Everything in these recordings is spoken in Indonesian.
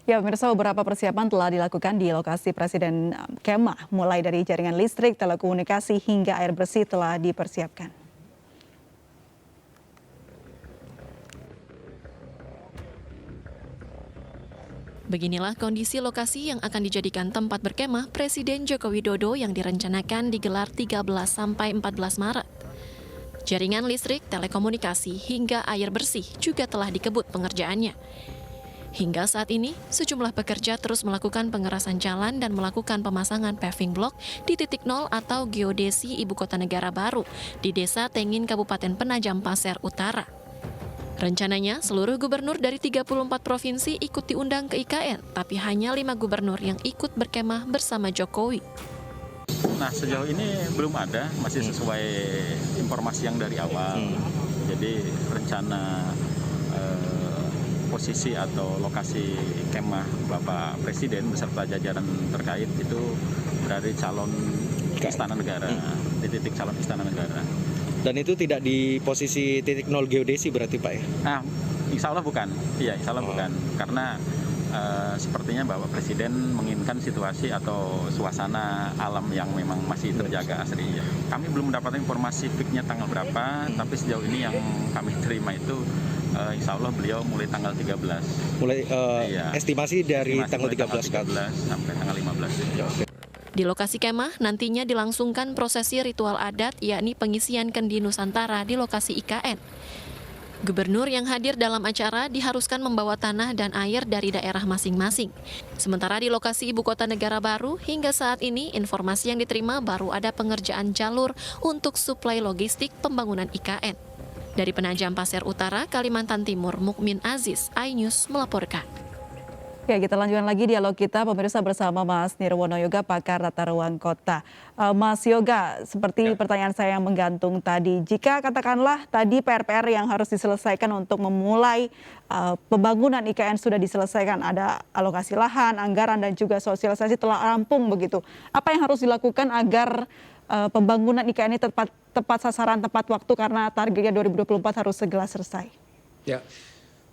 Ya, pemirsa, beberapa persiapan telah dilakukan di lokasi Presiden Kemah, mulai dari jaringan listrik, telekomunikasi, hingga air bersih telah dipersiapkan. Beginilah kondisi lokasi yang akan dijadikan tempat berkemah Presiden Joko Widodo yang direncanakan digelar 13 sampai 14 Maret. Jaringan listrik, telekomunikasi, hingga air bersih juga telah dikebut pengerjaannya. Hingga saat ini, sejumlah pekerja terus melakukan pengerasan jalan dan melakukan pemasangan paving block di titik nol atau geodesi Ibu Kota Negara baru di Desa Tengin, Kabupaten Penajam Pasir Utara. Rencananya, seluruh gubernur dari 34 provinsi ikut diundang ke IKN, tapi hanya 5 gubernur yang ikut berkemah bersama Jokowi. Nah, sejauh ini belum ada, masih sesuai informasi yang dari awal. Jadi rencana posisi atau lokasi kemah Bapak Presiden beserta jajaran terkait itu berada di calon Istana Negara, di titik calon Istana Negara. Dan itu tidak di posisi titik nol geodesi berarti Pak ya? Nah, insya Allah bukan. Iya, insya Allah bukan. Karena sepertinya Bapak Presiden menginginkan situasi atau suasana alam yang memang masih terjaga aslinya. Kami belum mendapatkan informasi fix-nya tanggal berapa, tapi sejauh ini yang kami terima itu insya Allah beliau mulai tanggal 13. Mulai iya. estimasi dari tanggal 13 sampai tanggal 15. Ya, oke. Di lokasi kemah nantinya dilangsungkan prosesi ritual adat yakni pengisian kendi Nusantara di lokasi IKN. Gubernur yang hadir dalam acara diharuskan membawa tanah dan air dari daerah masing-masing. Sementara di lokasi Ibu Kota Negara baru, hingga saat ini informasi yang diterima baru ada pengerjaan jalur untuk suplai logistik pembangunan IKN. Dari Penajam Pasir Utara, Kalimantan Timur, Mukmin Aziz, iNews melaporkan. Ya, kita lanjutkan lagi dialog kita pemirsa bersama Mas Nirwono Yoga, pakar tata ruang kota. Mas Yoga, seperti pertanyaan saya yang menggantung tadi, jika katakanlah tadi PR-PR yang harus diselesaikan untuk memulai pembangunan IKN sudah diselesaikan, ada alokasi lahan, anggaran, dan juga sosialisasi telah rampung begitu. Apa yang harus dilakukan agar pembangunan IKN ini tepat sasaran, tepat waktu, karena targetnya 2024 harus segera selesai? Ya.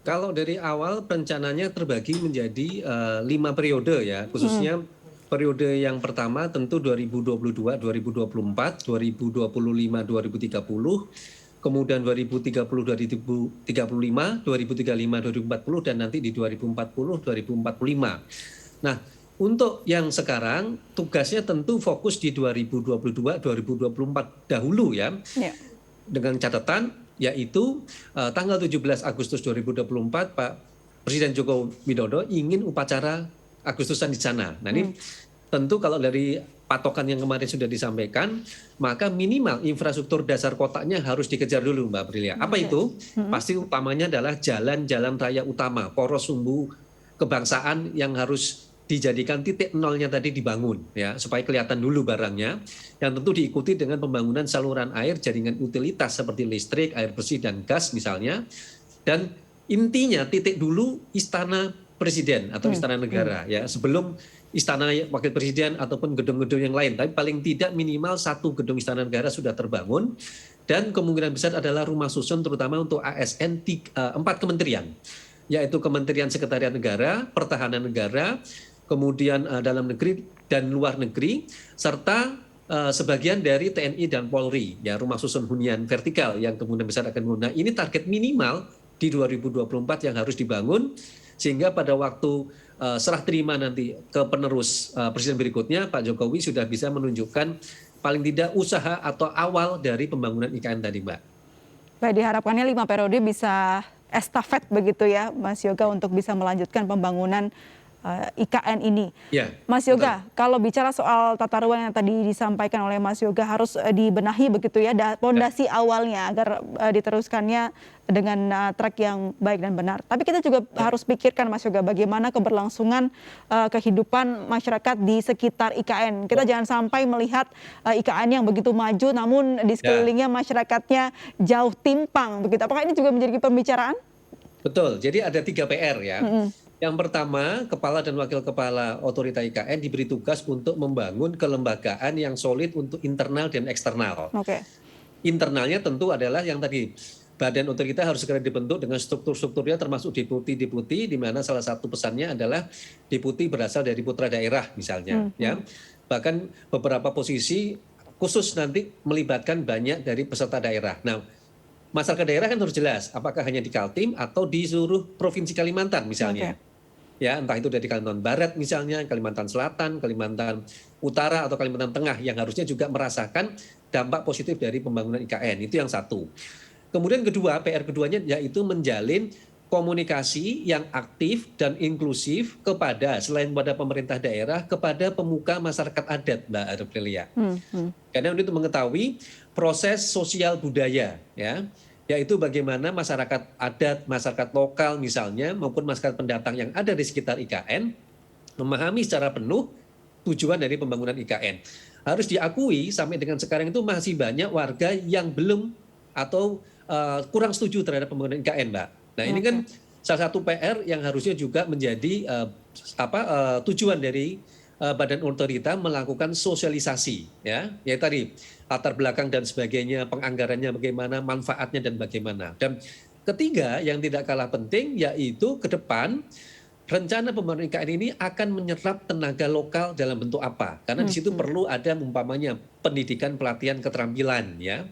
Kalau dari awal rencananya terbagi menjadi 5 periode ya, khususnya periode yang pertama tentu 2022, 2024, 2025, 2030, kemudian 2030, 2035, 2035, 2040, dan nanti di 2040, 2045. Nah, untuk yang sekarang tugasnya tentu fokus di 2022, 2024 dahulu ya. Dengan catatan yaitu tanggal 17 Agustus 2024 Pak Presiden Joko Widodo ingin upacara Agustusan di sana. Nah ini tentu kalau dari patokan yang kemarin sudah disampaikan, maka minimal infrastruktur dasar kotanya harus dikejar dulu Mbak Aprilia. Apa itu? Pasti utamanya adalah jalan-jalan raya utama, poros sumbu kebangsaan yang harus dijadikan titik nolnya tadi dibangun ya, supaya kelihatan dulu barangnya, yang tentu diikuti dengan pembangunan saluran air, jaringan utilitas seperti listrik, air bersih, dan gas misalnya. Dan intinya titik dulu Istana Presiden atau Istana Negara ya, sebelum Istana Wakil Presiden ataupun gedung-gedung yang lain, tapi paling tidak minimal 1 gedung Istana Negara sudah terbangun, dan kemungkinan besar adalah rumah susun terutama untuk ASN 4 kementerian, yaitu Kementerian Sekretariat Negara, Pertahanan Negara, kemudian dalam negeri dan luar negeri, serta sebagian dari TNI dan Polri, ya, rumah susun hunian vertikal yang kemungkinan besar akan bangun. Nah, ini target minimal di 2024 yang harus dibangun, sehingga pada waktu serah terima nanti ke penerus presiden berikutnya, Pak Jokowi sudah bisa menunjukkan paling tidak usaha atau awal dari pembangunan IKN tadi, Mbak. Baik, diharapkannya 5 periode bisa estafet begitu ya, Mas Yoga, untuk bisa melanjutkan pembangunan IKN ini. Ya, Mas Yoga, kalau bicara soal tata ruang yang tadi disampaikan oleh Mas Yoga harus dibenahi begitu ya, pondasi awalnya agar diteruskannya dengan track yang baik dan benar. Tapi kita juga harus pikirkan Mas Yoga bagaimana keberlangsungan kehidupan masyarakat di sekitar IKN. Kita jangan sampai melihat IKN yang begitu maju namun di sekelilingnya masyarakatnya jauh timpang begitu. Apakah ini juga menjadi pembicaraan? Betul, jadi ada 3 PR ya. Yang pertama, kepala dan wakil kepala otorita IKN diberi tugas untuk membangun kelembagaan yang solid untuk internal dan eksternal. Internalnya tentu adalah yang tadi badan otorita harus segera dibentuk dengan struktur-strukturnya termasuk deputi-deputi, di mana salah satu pesannya adalah deputi berasal dari putra daerah misalnya. Ya. Bahkan beberapa posisi khusus nanti melibatkan banyak dari peserta daerah. Nah, masyarakat daerah kan harus jelas apakah hanya di Kaltim atau di seluruh provinsi Kalimantan misalnya. Ya, entah itu dari Kalimantan Barat misalnya, Kalimantan Selatan, Kalimantan Utara atau Kalimantan Tengah yang harusnya juga merasakan dampak positif dari pembangunan IKN. Itu yang satu. Kemudian kedua, PR keduanya yaitu menjalin komunikasi yang aktif dan inklusif kepada, selain pada pemerintah daerah, kepada pemuka masyarakat adat, Mbak Aprilia. Karena untuk mengetahui proses sosial budaya, ya, yaitu bagaimana masyarakat adat, masyarakat lokal misalnya, maupun masyarakat pendatang yang ada di sekitar IKN, memahami secara penuh tujuan dari pembangunan IKN. Harus diakui sampai dengan sekarang itu masih banyak warga yang belum atau kurang setuju terhadap pembangunan IKN, Mbak. Nah, ini kan salah satu PR yang harusnya juga menjadi tujuan dari badan otorita melakukan sosialisasi, ya, yaitu tadi latar belakang dan sebagainya, penganggarannya bagaimana, manfaatnya dan bagaimana. Dan ketiga yang tidak kalah penting yaitu ke depan rencana pembangunan IKN ini akan menyerap tenaga lokal dalam bentuk apa? Karena di situ perlu ada umpamanya pendidikan, pelatihan, keterampilan, ya.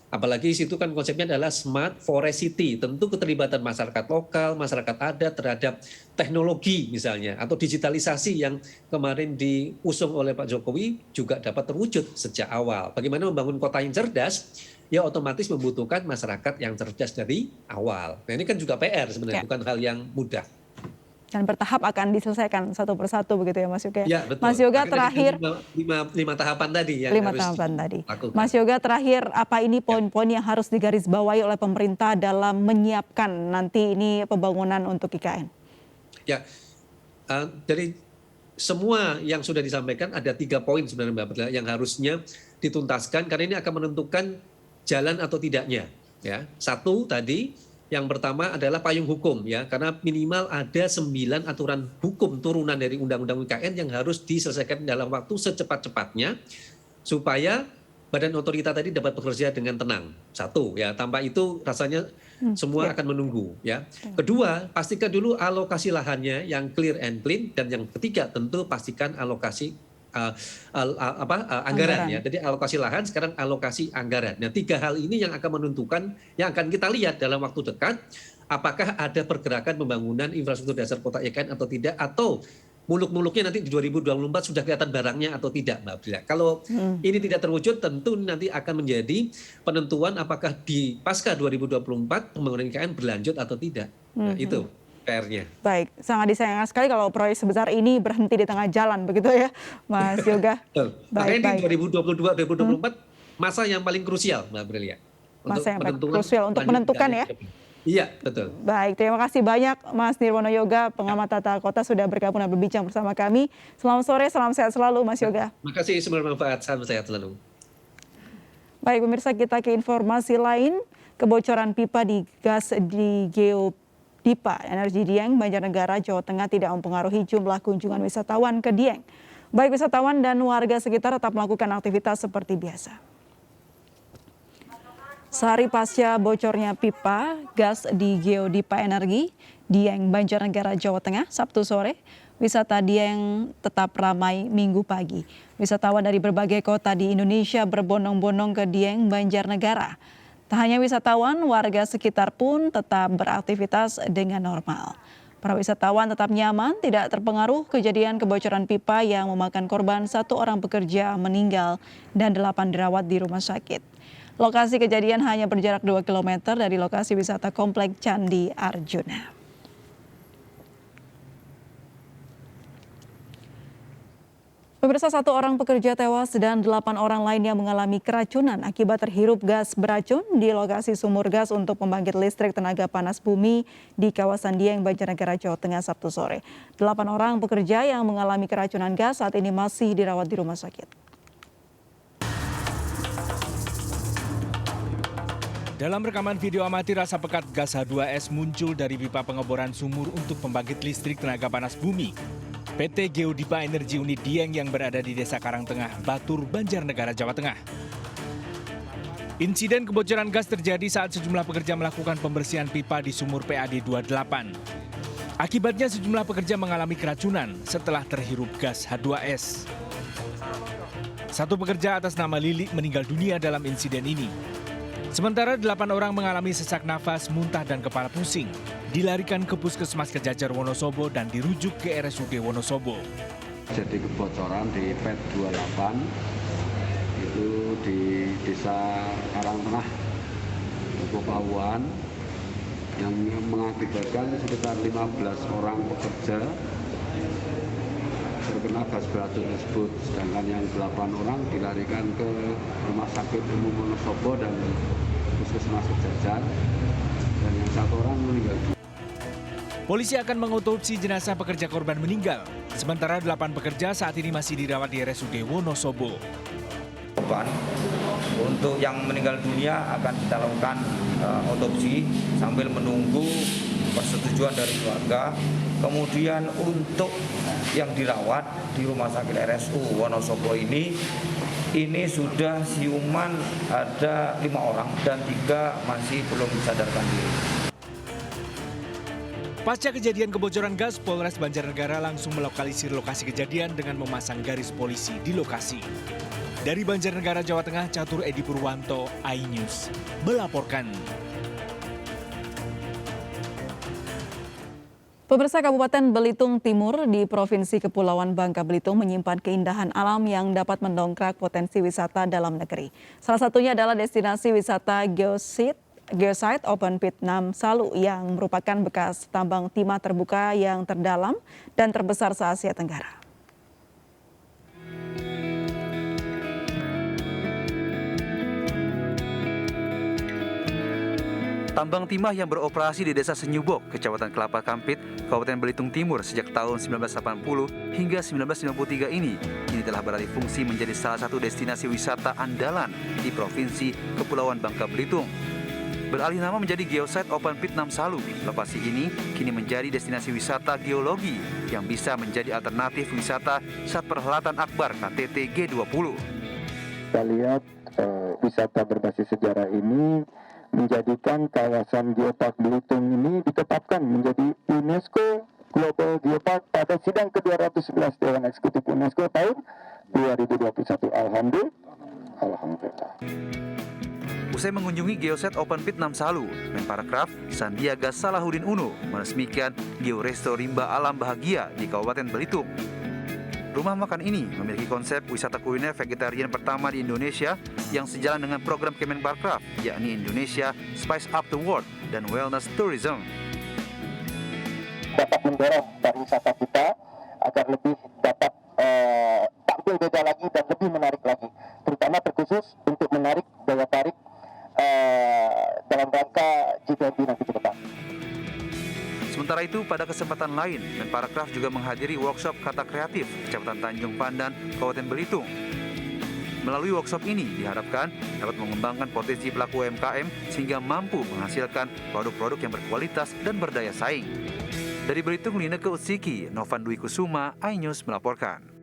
Apalagi situ kan konsepnya adalah Smart Forest City. Tentu keterlibatan masyarakat lokal, masyarakat adat terhadap teknologi misalnya, atau digitalisasi yang kemarin diusung oleh Pak Jokowi juga dapat terwujud sejak awal. Bagaimana membangun kota yang cerdas, ya otomatis membutuhkan masyarakat yang cerdas dari awal. Nah, ini kan juga PR sebenarnya, bukan hal yang mudah. Dan bertahap akan diselesaikan satu persatu begitu ya Mas Yoga. Ya, betul. Mas Yoga Makanya terakhir lima tahapan tadi yang 5 harus tahapan tadi. dilakukan. Mas Yoga terakhir, apa ini poin-poin yang harus digarisbawahi oleh pemerintah dalam menyiapkan nanti ini pembangunan untuk IKN? Ya, dari semua yang sudah disampaikan ada 3 poin sebenarnya Mbak Berla yang harusnya dituntaskan karena ini akan menentukan jalan atau tidaknya. Ya, satu tadi. Yang pertama adalah payung hukum, ya, karena minimal ada 9 aturan hukum turunan dari Undang-Undang IKN yang harus diselesaikan dalam waktu secepat-cepatnya supaya badan otorita tadi dapat bekerja dengan tenang. Satu, ya, tanpa itu rasanya semua akan menunggu, ya. Kedua, pastikan dulu alokasi lahannya yang clear and clean, dan yang ketiga tentu pastikan alokasi anggaran, ya. Jadi alokasi lahan, sekarang alokasi anggaran. Nah, 3 hal ini yang akan menentukan, yang akan kita lihat dalam waktu dekat, apakah ada pergerakan pembangunan infrastruktur dasar kota IKN atau tidak, atau muluk-muluknya nanti di 2024 sudah kelihatan barangnya atau tidak, Mbak Brila. Kalau ini tidak terwujud, tentu nanti akan menjadi penentuan apakah di pasca 2024 pembangunan IKN berlanjut atau tidak. Nah, itu PR-nya. Baik, sangat disayangkan sekali kalau proyek sebesar ini berhenti di tengah jalan, begitu ya, Mas Yoga. Makanya di 2022-2024 masa yang paling krusial, Mbak Brilia. Masa yang paling krusial untuk menentukan ya. Iya, betul. Baik, terima kasih banyak Mas Nirwono Yoga, pengamat tata kota sudah bergabung dan berbincang bersama kami. Selamat sore, salam sehat selalu Mas Yoga. Terima kasih, semoga bermanfaat, salam sehat selalu. Baik pemirsa, kita ke informasi lain. Kebocoran pipa di gas di Geodipa Energi Dieng, Banjarnegara, Jawa Tengah tidak mempengaruhi jumlah kunjungan wisatawan ke Dieng. Baik wisatawan dan warga sekitar tetap melakukan aktivitas seperti biasa. Sehari pasca bocornya pipa gas di Geodipa Energi Dieng, Banjarnegara, Jawa Tengah, Sabtu sore, wisata Dieng tetap ramai Minggu pagi. Wisatawan dari berbagai kota di Indonesia berbondong-bondong ke Dieng, Banjarnegara. Tak hanya wisatawan, warga sekitar pun tetap beraktivitas dengan normal. Para wisatawan tetap nyaman, tidak terpengaruh kejadian kebocoran pipa yang memakan korban 1 orang pekerja meninggal dan 8 dirawat di rumah sakit. Lokasi kejadian hanya berjarak 2 km dari lokasi wisata Komplek Candi Arjuna. Pemirsa, 1 orang pekerja tewas dan 8 orang lainnya mengalami keracunan akibat terhirup gas beracun di lokasi sumur gas untuk pembangkit listrik tenaga panas bumi di kawasan Dieng, Banjarnegara, Jawa Tengah, Sabtu sore. 8 orang pekerja yang mengalami keracunan gas saat ini masih dirawat di rumah sakit. Dalam rekaman video amatir, asap pekat gas H2S muncul dari pipa pengeboran sumur untuk pembangkit listrik tenaga panas bumi PT Geodipa Energi Unit Dieng yang berada di Desa Karangtengah, Batur, Banjarnegara, Jawa Tengah. Insiden kebocoran gas terjadi saat sejumlah pekerja melakukan pembersihan pipa di sumur PAD 28. Akibatnya sejumlah pekerja mengalami keracunan setelah terhirup gas H2S. Satu pekerja atas nama Lili meninggal dunia dalam insiden ini. Sementara 8 orang mengalami sesak nafas, muntah, dan kepala pusing. Dilarikan ke Puskesmas Kejajar Wonosobo dan dirujuk ke RSUD Wonosobo. Jadi kebocoran di PET 28 itu di Desa Karangtengah, Kepulauan, yang mengakibatkan sekitar 15 orang pekerja terkena gas beracun tersebut. Sedangkan yang 8 orang dilarikan ke Rumah Sakit Umum Wonosobo dan Puskesmas Kejajar, dan yang 1 orang meninggal. Polisi akan mengotopsi jenazah pekerja korban meninggal. Sementara 8 pekerja saat ini masih dirawat di RSUD Wonosobo. Untuk yang meninggal dunia akan kita lakukan otopsi sambil menunggu persetujuan dari keluarga. Kemudian untuk yang dirawat di Rumah Sakit RSU Wonosobo ini sudah siuman ada 5 orang dan 3 masih belum sadarkan diri. Pasca kejadian kebocoran gas, Polres Banjarnegara langsung melokalisir lokasi kejadian dengan memasang garis polisi di lokasi. Dari Banjarnegara, Jawa Tengah, Catur Edi Purwanto, iNews melaporkan. Pemirsa, Kabupaten Belitung Timur di Provinsi Kepulauan Bangka Belitung menyimpan keindahan alam yang dapat mendongkrak potensi wisata dalam negeri. Salah satunya adalah destinasi wisata Geosite Open Pit 6 Salu yang merupakan bekas tambang timah terbuka yang terdalam dan terbesar se-Asia Tenggara. Tambang timah yang beroperasi di Desa Senyubok, Kecamatan Kelapa Kampit, Kabupaten Belitung Timur sejak tahun 1980 hingga 1993 ini telah beralih fungsi menjadi salah satu destinasi wisata andalan di Provinsi Kepulauan Bangka Belitung. Beralih nama menjadi Geosite Open Pit 6 Salu, lokasi ini kini menjadi destinasi wisata geologi yang bisa menjadi alternatif wisata saat perhelatan Akbar KTT G20. Kita lihat wisata berbasis sejarah ini menjadikan kawasan Geopark Belitung ini ditetapkan menjadi UNESCO Global Geopark pada sidang ke-211 Dewan Eksekutif UNESCO tahun 2021. Alhamdulillah. Usai mengunjungi Geosite Open Pit 6 Salu, Menparekraf Sandiaga Salahuddin Uno meresmikan Georesto Rimba Alam Bahagia di Kabupaten Belitung. Rumah makan ini memiliki konsep wisata kuliner vegetarian pertama di Indonesia yang sejalan dengan program Kemenparekraf, yakni Indonesia Spice Up the World dan Wellness Tourism. Dapat mendorong pariwisata kita agar lebih dapat tampil beda lagi dan lebih menarik lagi, terutama terkhusus untuk menarik daya tarik dalam rangka G20 nanti ke depan. Sementara itu, pada kesempatan lain, Menparekraf juga menghadiri workshop Kata Kreatif Kecamatan Tanjung Pandan, Kabupaten Belitung. Melalui workshop ini diharapkan dapat mengembangkan potensi pelaku UMKM sehingga mampu menghasilkan produk-produk yang berkualitas dan berdaya saing. Dari Belitung, Lineke Utsiki, Novan Dwi Kusuma, iNews melaporkan.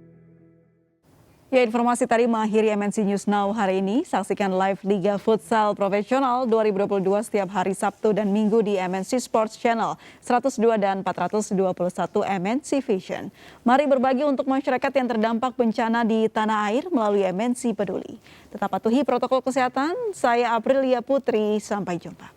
Ya, informasi tadi mengakhiri MNC News Now hari ini. Saksikan live Liga Futsal Profesional 2022 setiap hari Sabtu dan Minggu di MNC Sports Channel 102 dan 421 MNC Vision. Mari berbagi untuk masyarakat yang terdampak bencana di tanah air melalui MNC Peduli. Tetap patuhi protokol kesehatan. Saya Aprilia Putri, sampai jumpa.